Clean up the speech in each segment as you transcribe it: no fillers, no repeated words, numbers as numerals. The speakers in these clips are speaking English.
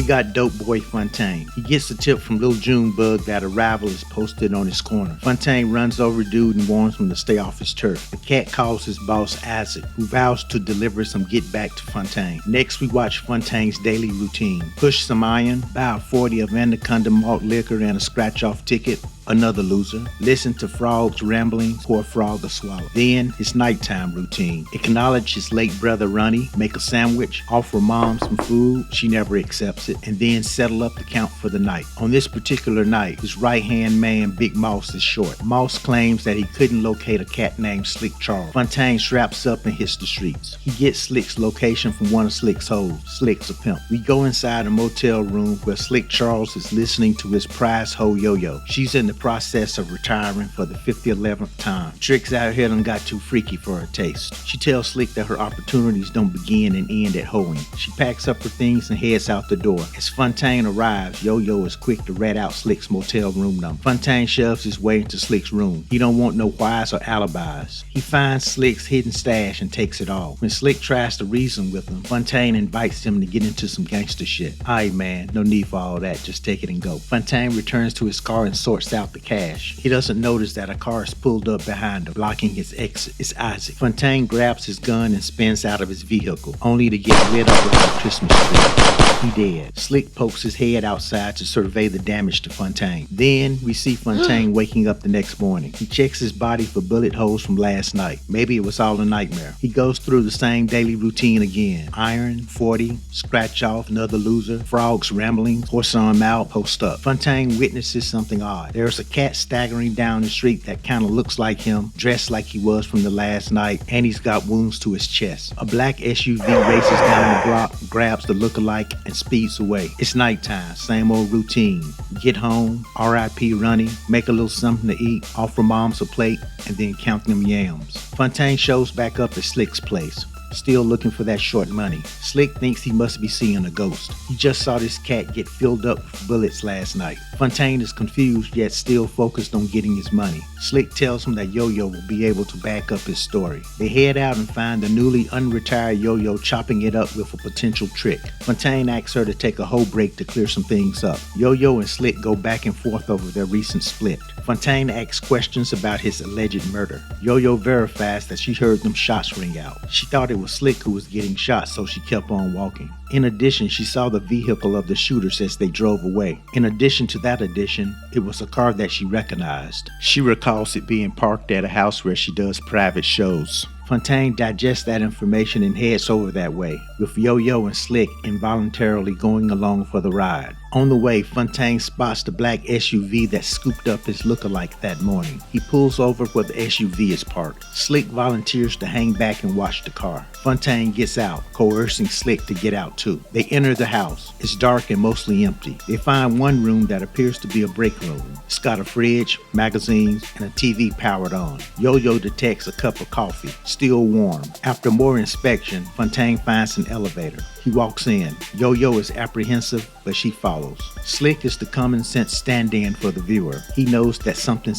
got Dope Boy Fontaine. He gets a tip from Lil Junebug that a rival is posted on his corner. Fontaine runs over dude and warns him to stay off his turf. The cat calls his boss Isaac, who vows to deliver some get back to Fontaine. Next, we watch Fontaine's daily routine. Push some iron, buy a 40 of Anaconda malt liquor and a scratch-off ticket. Another loser. Listen to Frog's ramblings, pour Frog a swallow. Then, his nighttime routine. Acknowledge his late brother Ronnie, make a sandwich, offer mom some food, she never accepts it, and then settle up the count for the night. On this particular night, his right-hand man, Big Moss, is short. Moss claims that he couldn't locate a cat named Slick Charles. Fontaine straps up and hits the streets. He gets Slick's location from one of Slick's hoes. Slick's a pimp. We go inside a motel room where Slick Charles is listening to his prize hoe Yo-Yo. She's in the process of retiring for the 50th time. Tricks out here done got too freaky for her taste. She tells Slick that her opportunities don't begin and end at hoeing. She packs up her things and heads out the door. As Fontaine arrives, Yo-Yo is quick to rat out Slick's motel room number. Fontaine shoves his way into Slick's room. He don't want no whys or alibis. He finds Slick's hidden stash and takes it all. When Slick tries to reason with him, Fontaine invites him to get into some gangster shit. Aight man, no need for all that, just take it and go. Fontaine returns to his car and sorts out the cash. He doesn't notice that a car is pulled up behind him, blocking his exit. It's Isaac. Fontaine grabs his gun and spins out of his vehicle, only to get lit up with a Christmas tree. He dead. Slick pokes his head outside to survey the damage to Fontaine. Then we see Fontaine waking up the next morning. He checks his body for bullet holes from last night. Maybe it was all a nightmare. He goes through the same daily routine again. Iron, 40, scratch off, another loser, Frog's ramblings, horse arm out, post up. Fontaine witnesses something odd. There's a cat staggering down the street that kind of looks like him, dressed like he was from the last night, and he's got wounds to his chest. A black SUV races down the block, grabs the lookalike, and speeds away. It's nighttime, same old routine. Get home, R.I.P. Ronnie, make a little something to eat, offer moms a plate, and then count them yams. Fontaine shows back up at Slick's place, still looking for that short money. Slick thinks he must be seeing a ghost. He just saw this cat get filled up with bullets last night. Fontaine is confused yet still focused on getting his money. Slick tells him that Yo-Yo will be able to back up his story. They head out and find the newly unretired Yo-Yo chopping it up with a potential trick. Fontaine asks her to take a hoe break to clear some things up. Yo-Yo and Slick go back and forth over their recent split. Fontaine asks questions about his alleged murder. Yo-Yo verifies that she heard them shots ring out. She thought it was Slick who was getting shot, so she kept on walking. In addition, she saw the vehicle of the shooters as they drove away. In addition to that addition, it was a car that she recognized. She recalls it being parked at a house where she does private shows. Fontaine digests that information and heads over that way, with Yo-Yo and Slick involuntarily going along for the ride. On the way, Fontaine spots the black SUV that scooped up his lookalike that morning. He pulls over where the SUV is parked. Slick volunteers to hang back and watch the car. Fontaine gets out, coercing Slick to get out too. They enter the house. It's dark and mostly empty. They find one room that appears to be a break room. It's got a fridge, magazines, and a TV powered on. Yo-Yo detects a cup of coffee, still warm. After more inspection, Fontaine finds an elevator. He walks in. Yo-Yo is apprehensive, but she follows. Slick is the common sense stand-in for the viewer. He knows that something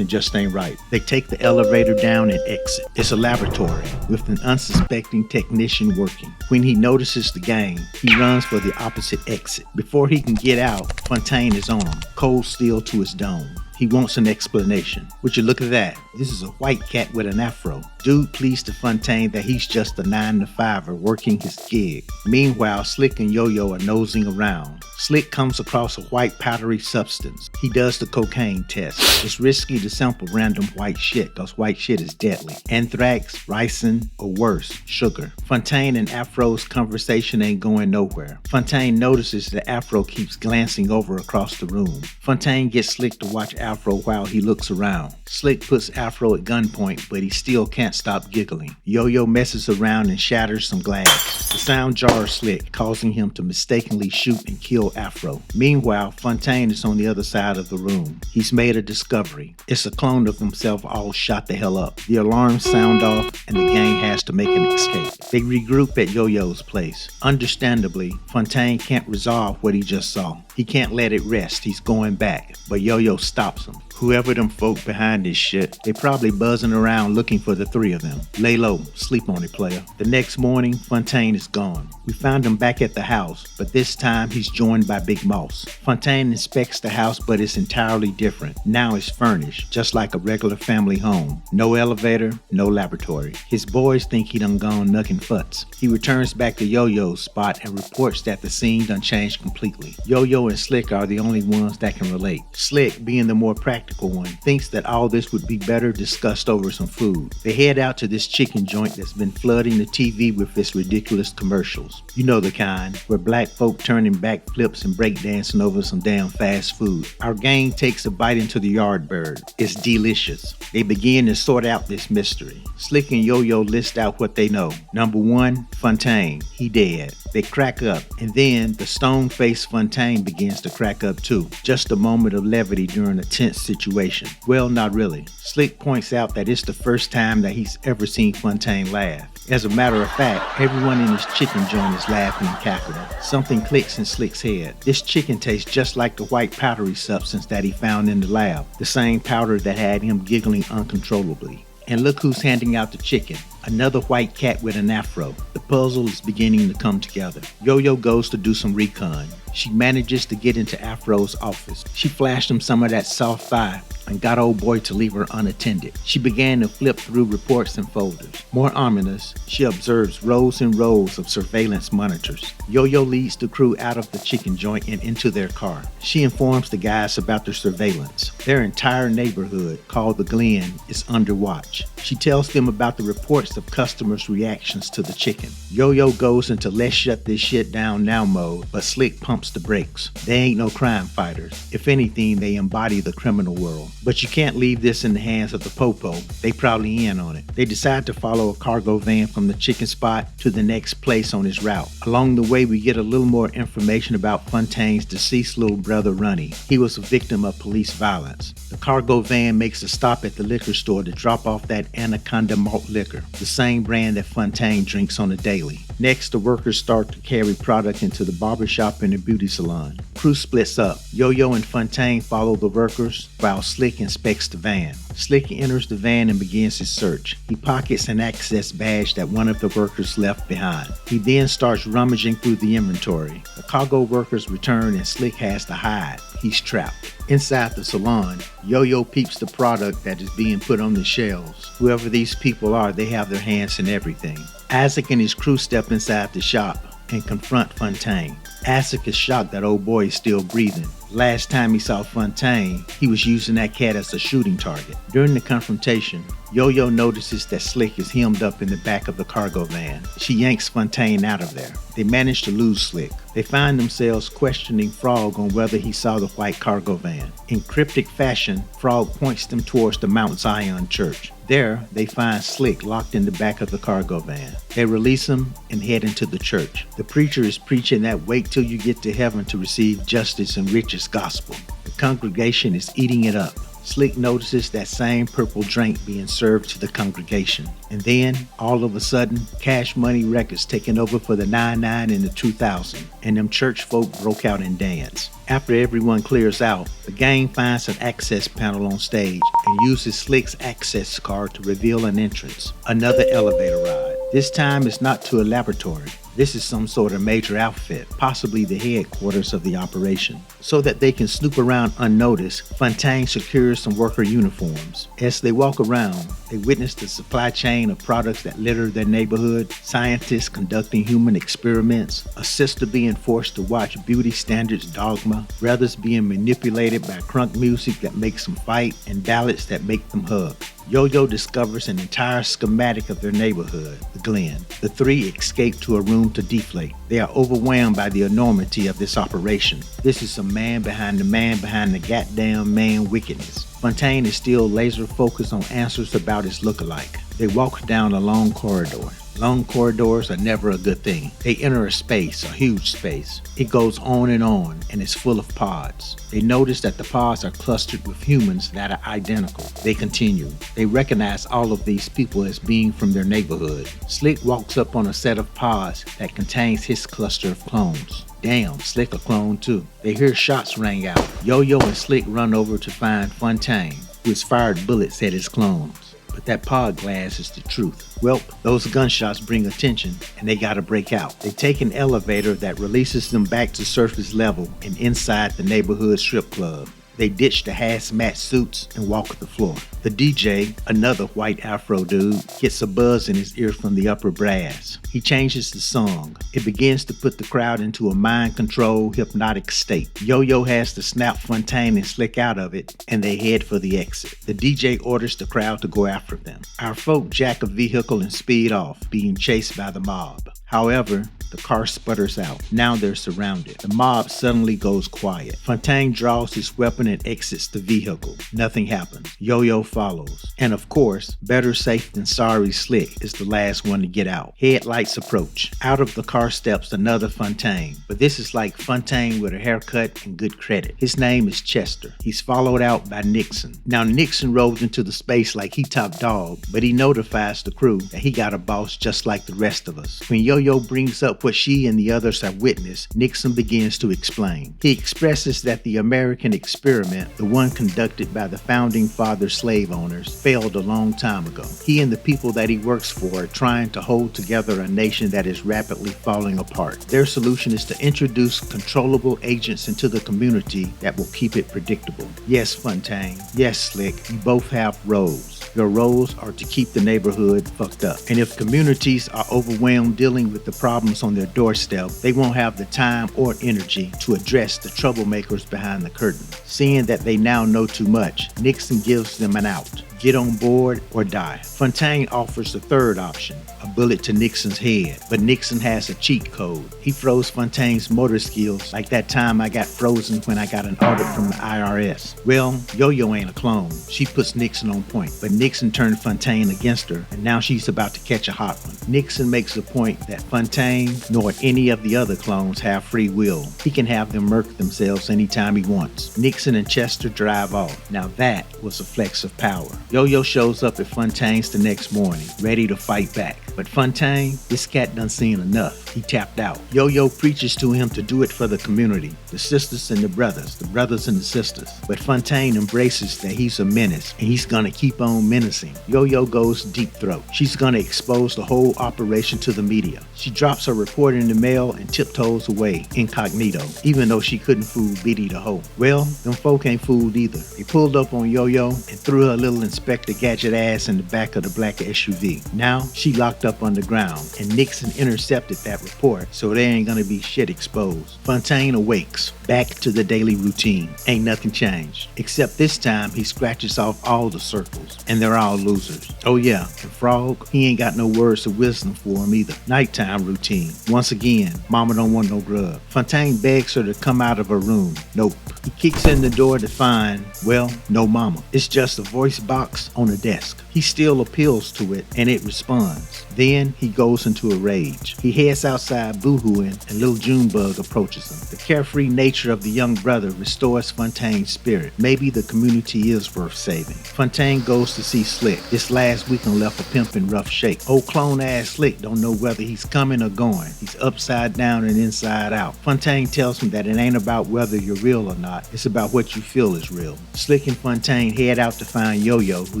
just ain't right. They take the elevator down and exit. It's a laboratory with an unsuspecting technician working. When he notices the gang, he runs for the opposite exit. Before he can get out, Fontaine is on him, cold steel to his dome. He wants an explanation. Would you look at that? This is a white cat with an afro. Dude pleads to Fontaine that he's just a 9-to-5er working his gig. Meanwhile, Slick and Yo-Yo are nosing around. Slick comes across a white powdery substance. He does the cocaine test. It's risky to sample random white shit, cause white shit is deadly. Anthrax, ricin, or worse, sugar. Fontaine and Afro's conversation ain't going nowhere. Fontaine notices that Afro keeps glancing over across the room. Fontaine gets Slick to watch Afro while he looks around. Slick puts Afro at gunpoint, but he still can't stop giggling. Yo-Yo messes around and shatters some glass. The sound jars Slick, causing him to mistakenly shoot and kill Afro. Meanwhile, Fontaine is on the other side of the room. He's made a discovery. It's a clone of himself all shot the hell up. The alarms sound off and the gang has to make an escape. They regroup at Yo-Yo's place. Understandably, Fontaine can't resolve what he just saw. He can't let it rest. He's going back, but Yo-Yo stops him. Whoever them folk behind this shit, they probably buzzing around looking for the three of them. Lay low, sleep on it, player. The next morning, Fontaine is gone. We found him back at the house, but this time he's joined by Big Moss. Fontaine inspects the house, but it's entirely different. Now it's furnished, just like a regular family home. No elevator, no laboratory. His boys think he done gone nucking futs. He returns back to Yo-Yo's spot and reports that the scene done changed completely. Yo-Yo and Slick are the only ones that can relate. Slick, being the more practical one, thinks that all this would be better discussed over some food. They head out to this chicken joint that's been flooding the TV with its ridiculous commercials. You know the kind, where black folk turning backflips and breakdancing over some damn fast food. Our gang takes a bite into the Yardbird. It's delicious. They begin to sort out this mystery. Slick and Yo-Yo list out what they know. Number 1, Fontaine. He dead. They crack up, and then the stone-faced Fontaine begins to crack up too. Just a moment of levity during a tense situation. Well, not really. Slick points out that it's the first time that he's ever seen Fontaine laugh. As a matter of fact, everyone in his chicken joint is laughing and cackling. Something clicks in Slick's head. This chicken tastes just like the white powdery substance that he found in the lab. The same powder that had him giggling uncontrollably. And look who's handing out the chicken. Another white cat with an afro. The puzzle is beginning to come together. Yo-Yo goes to do some recon. She manages to get into Afro's office. She flashed him some of that soft thigh and got old boy to leave her unattended. She began to flip through reports and folders. More ominous, she observes rows and rows of surveillance monitors. Yo-Yo leads the crew out of the chicken joint and into their car. She informs the guys about their surveillance. Their entire neighborhood, called the Glen, is under watch. She tells them about the reports of customers' reactions to the chicken. Yo-Yo goes into let's shut this shit down now mode, but Slick pumps the brakes. They ain't no crime fighters. If anything, they embody the criminal world. But you can't leave this in the hands of the popo. They probably in on it. They decide to follow a cargo van from the chicken spot to the next place on his route. Along the way, we get a little more information about Fontaine's deceased little brother, Runny. He was a victim of police violence. The cargo van makes a stop at the liquor store to drop off that Anaconda malt liquor, the same brand that Fontaine drinks on a daily. Next, the workers start to carry product into the barbershop and the beauty salon. Crew splits up. Yo-Yo and Fontaine follow the workers while Slick inspects the van. Slick enters the van and begins his search. He pockets an access badge that one of the workers left behind. He then starts rummaging through the inventory. The cargo workers return and Slick has to hide. He's trapped. Inside the salon, Yo-Yo peeps the product that is being put on the shelves. Whoever these people are, they have their hands in everything. Isaac and his crew step inside the shop and confront Fontaine. Isaac is shocked that old boy is still breathing. Last time he saw Fontaine, he was using that cat as a shooting target. During the confrontation, Yo-Yo notices that Slick is hemmed up in the back of the cargo van. She yanks Fontaine out of there. They manage to lose Slick. They find themselves questioning Frog on whether he saw the white cargo van. In cryptic fashion, Frog points them towards the Mount Zion church. There, they find Slick locked in the back of the cargo van. They release him and head into the church. The preacher is preaching that wait till you get to heaven to receive justice and riches gospel. The congregation is eating it up. Slick notices that same purple drink being served to the congregation. And then, all of a sudden, Cash Money Records taking over for the 99 and the 2000, and them church folk broke out and dance. After everyone clears out, the gang finds an access panel on stage and uses Slick's access card to reveal an entrance. Another elevator ride. This time it's not to a laboratory. This is some sort of major outfit, possibly the headquarters of the operation. So that they can snoop around unnoticed, Fontaine secures some worker uniforms. As they walk around, they witness the supply chain of products that litter their neighborhood, scientists conducting human experiments, a sister being forced to watch beauty standards dogma, brothers being manipulated by crunk music that makes them fight, and ballads that make them hug. Yo-Yo discovers an entire schematic of their neighborhood, the Glen. The three escape to a room to deflate. They are overwhelmed by the enormity of this operation. This is some man behind the goddamn man wickedness. Fontaine is still laser focused on answers about his lookalike. They walk down a long corridor. Long corridors are never a good thing. They enter a space, a huge space. It goes on, and it's full of pods. They notice that the pods are clustered with humans that are identical. They continue. They recognize all of these people as being from their neighborhood. Slick walks up on a set of pods that contains his cluster of clones. Damn, Slick a clone too. They hear shots ring out. Yo-Yo and Slick run over to find Fontaine, who has fired bullets at his clones. But that pod glass is the truth. Well, those gunshots bring attention, and they gotta break out. They take an elevator that releases them back to surface level and inside the neighborhood strip club. They ditch the hazmat suits and walk the floor. The DJ, another white afro dude, gets a buzz in his ear from the upper brass. He changes the song. It begins to put the crowd into a mind-controlled, hypnotic state. Yo-Yo has to snap Fontaine and Slick out of it, and they head for the exit. The DJ orders the crowd to go after them. Our folk jack a vehicle and speed off, being chased by the mob. However, the car sputters out. Now they're surrounded. The mob suddenly goes quiet. Fontaine draws his weapon and exits the vehicle. Nothing happens. Yo-Yo follows. And of course, better safe than sorry Slick is the last one to get out. Headlights approach. Out of the car steps another Fontaine. But this is like Fontaine with a haircut and good credit. His name is Chester. He's followed out by Nixon. Now Nixon rolls into the space like he top dog, but he notifies the crew that he got a boss just like the rest of us. When Yo-Yo brings up what she and the others have witnessed, Nixon begins to explain. He expresses that the American experiment, the one conducted by the founding father slave owners, failed a long time ago. He and the people that he works for are trying to hold together a nation that is rapidly falling apart. Their solution is to introduce controllable agents into the community that will keep it predictable. Yes, Fontaine. Yes, Slick. You both have roles. Your roles are to keep the neighborhood fucked up. And if communities are overwhelmed dealing with the problems on their doorstep, they won't have the time or energy to address the troublemakers behind the curtain. Seeing that they now know too much, Nixon gives them an out. Get on board or die. Fontaine offers the third option, a bullet to Nixon's head, but Nixon has a cheat code. He froze Fontaine's motor skills like that time I got frozen when I got an audit from the IRS. Well, Yo-Yo ain't a clone. She puts Nixon on point, but Nixon turned Fontaine against her, and now she's about to catch a hot one. Nixon makes a point that Fontaine nor any of the other clones have free will. He can have them murk themselves anytime he wants. Nixon and Chester drive off. Now that was a flex of power. Yo-Yo shows up at Fontaine's the next morning, ready to fight back. But Fontaine, this cat done seen enough. He tapped out. Yo-Yo preaches to him to do it for the community, the sisters and the brothers and the sisters. But Fontaine embraces that he's a menace, and he's gonna keep on menacing. Yo-Yo goes deep throat. She's gonna expose the whole operation to the media. She drops her report in the mail and tiptoes away, incognito, even though she couldn't fool Biddy the hoe. Well, them folk ain't fooled either. They pulled up on Yo-Yo and threw her little Inspector Gadget ass in the back of the black SUV. Now, she locked up underground, and Nixon intercepted that report, so there ain't gonna be shit exposed. Fontaine awakes, back to the daily routine. Ain't nothing changed, except this time he scratches off all the circles, and they're all losers. Oh yeah, and Frog, he ain't got no words of wisdom for him either. Nighttime routine. Once again, Mama don't want no grub. Fontaine begs her to come out of her room. Nope. He kicks in the door to find, well, no mama. It's just a voice box on a desk. He still appeals to it, and it responds. Then he goes into a rage. He heads outside boohooing, and Lil Junebug approaches him. The carefree nature of the young brother restores Fontaine's spirit. Maybe the community is worth saving. Fontaine goes to see Slick. This last weekend left a pimp in rough shape. Old clone ass Slick don't know whether he's coming or going. He's upside down and inside out. Fontaine tells him that it ain't about whether you're real or not. It's about what you feel is real. Slick and Fontaine head out to find Yo-Yo, who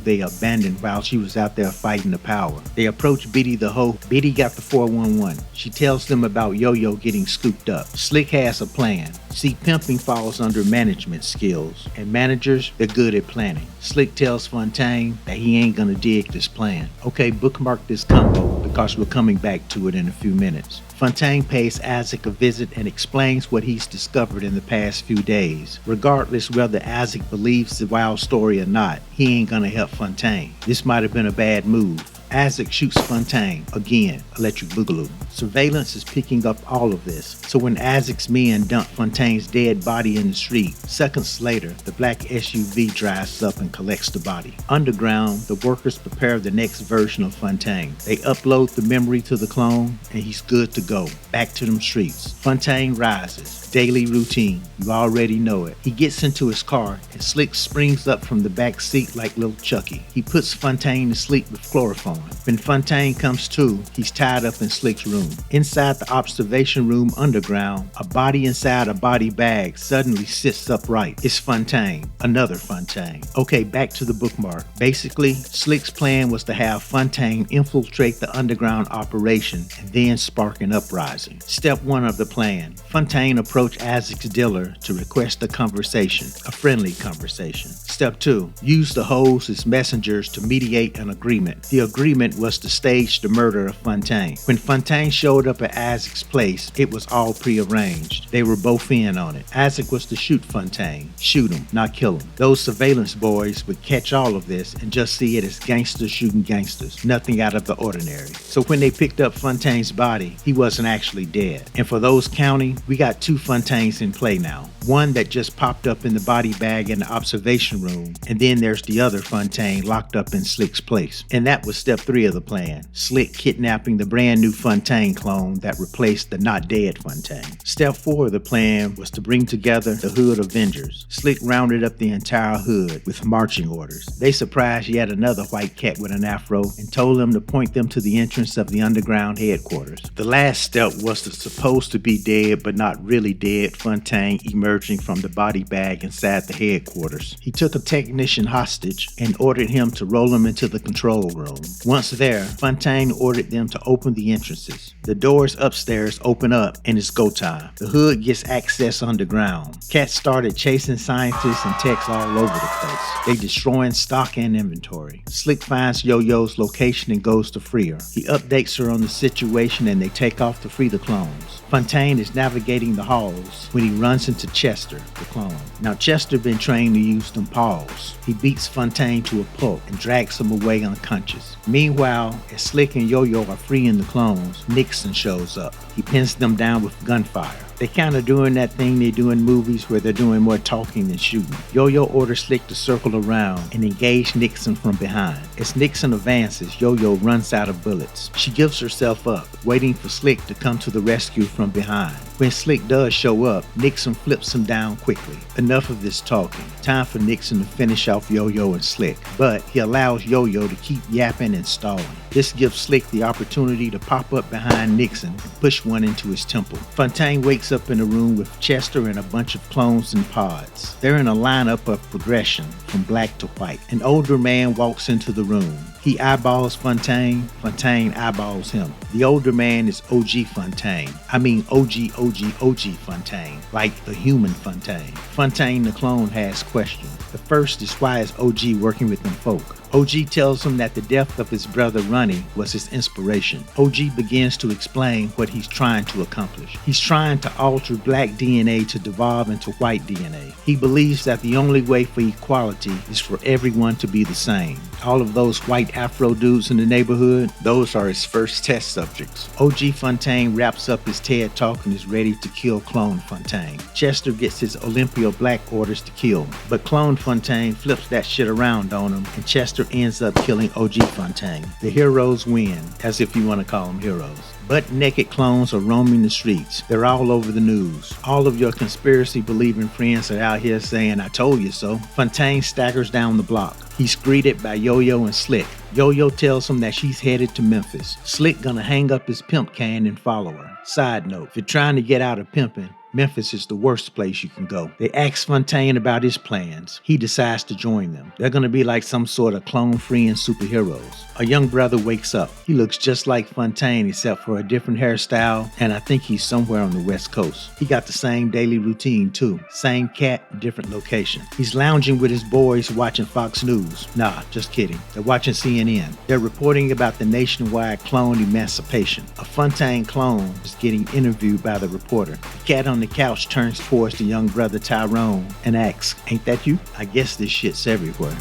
they abandoned while she was out there fighting the power. They approach Biddy the hoe. Biddy got the 411. She tells them about Yo-Yo getting scooped up. Slick has a plan. See, pimping falls under management skills, and managers, they're good at planning. Slick tells Fontaine that he ain't gonna dig this plan. Okay, bookmark this combo because we're coming back to it in a few minutes. Fontaine pays Isaac a visit and explains what he's discovered in the past few days. Regardless whether Isaac believes the wild story or not, he ain't gonna help Fontaine. This might have been a bad move. Isaac shoots Fontaine. Again, electric boogaloo. Surveillance is picking up all of this, so when Isaac's men dump Fontaine's dead body in the street, seconds later, the black SUV drives up and collects the body. Underground, the workers prepare the next version of Fontaine. They upload the memory to the clone, and he's good to go. Back to them streets. Fontaine rises. Daily routine. You already know it. He gets into his car, and Slick springs up from the back seat like little Chucky. He puts Fontaine to sleep with chloroform. When Fontaine comes to, he's tied up in Slick's room. Inside the observation room underground, a body inside a body bag suddenly sits upright. It's Fontaine. Another Fontaine. Okay, back to the bookmark. Basically, Slick's plan was to have Fontaine infiltrate the underground operation and then spark an uprising. Step 1 of the plan. Fontaine approached Isaac's dealer to request a conversation, a friendly conversation. Step 2. Use the hoes as messengers to mediate an agreement. The agreement was to stage the murder of Fontaine. When Fontaine showed up at Isaac's place, it was all prearranged. They were both in on it. Isaac was to shoot Fontaine. Shoot him, not kill him. Those surveillance boys would catch all of this and just see it as gangsters shooting gangsters. Nothing out of the ordinary. So when they picked up Fontaine's body, he wasn't actually dead. And for those counting, we got 2 Fontaines in play now. One that just popped up in the body bag in the observation room, and then there's the other Fontaine locked up in Slick's place. And that was step 3 of the plan. Slick kidnapping the brand new Fontaine clone that replaced the not dead Fontaine. Step 4 of the plan was to bring together the Hood Avengers. Slick rounded up the entire hood with marching orders. They surprised yet another white cat with an afro and told them to point them to the entrance of the underground headquarters. The last step was the supposed to be dead but not really dead Fontaine emerging from the body bag inside the headquarters. He took a technician hostage and ordered him to roll him into the control room. Once there, Fontaine ordered them to open the entrances. The doors upstairs open up and it's go time. The hood gets access underground. Cats started chasing scientists and techs all over the place. They destroying stock and inventory. Slick finds Yo-Yo's location and goes to free her. He updates her on the situation and they take off to free the clones. Fontaine is navigating the halls when he runs into Chester, the clone. Now Chester been trained to use them paws. He beats Fontaine to a pulp and drags him away unconscious. Meanwhile, as Slick and Yo-Yo are freeing the clones, Nixon shows up. He pins them down with gunfire. They kind of doing that thing they do in movies where they're doing more talking than shooting. Yo-Yo orders Slick to circle around and engage Nixon from behind. As Nixon advances, Yo-Yo runs out of bullets. She gives herself up, waiting for Slick to come to the rescue from behind. When Slick does show up, Nixon flips him down quickly. Enough of this talking. Time for Nixon to finish off Yo-Yo and Slick. But he allows Yo-Yo to keep yapping and stalling. This gives Slick the opportunity to pop up behind Nixon and push one into his temple. Fontaine wakes up in a room with Chester and a bunch of clones in pods. They're in a lineup of progression from black to white. An older man walks into the room. He eyeballs Fontaine. Fontaine eyeballs him. The older man is OG Fontaine. I mean OG Fontaine, like the human Fontaine. Fontaine the clone has questions. The first is, why is OG working with them folk? OG tells him that the death of his brother Ronnie was his inspiration. OG begins to explain what he's trying to accomplish. He's trying to alter black DNA to devolve into white DNA. He believes that the only way for equality is for everyone to be the same. All of those white Afro dudes in the neighborhood, those are his first test subjects. OG Fontaine wraps up his TED talk and is ready to kill Clone Fontaine. Chester gets his Olympia Black orders to kill, but Clone Fontaine flips that shit around on him and Chester ends up killing OG Fontaine. The heroes win, as if you want to call them heroes. Butt-naked clones are roaming the streets. They're all over the news. All of your conspiracy-believing friends are out here saying, I told you so. Fontaine staggers down the block. He's greeted by Yo-Yo and Slick. Yo-Yo tells him that she's headed to Memphis. Slick gonna hang up his pimp can and follow her. Side note, if you're trying to get out of pimping, Memphis is the worst place you can go. They ask Fontaine about his plans. He decides to join them. They're going to be like some sort of clone-freeing superheroes. A young brother wakes up. He looks just like Fontaine except for a different hairstyle, and I think he's somewhere on the West Coast. He got the same daily routine too. Same cat, different location. He's lounging with his boys watching Fox News. Nah, just kidding. They're watching CNN. They're reporting about the nationwide clone emancipation. A Fontaine clone is getting interviewed by the reporter. The cat on the couch turns towards the young brother Tyrone and asks, ain't that you? I guess this shit's everywhere.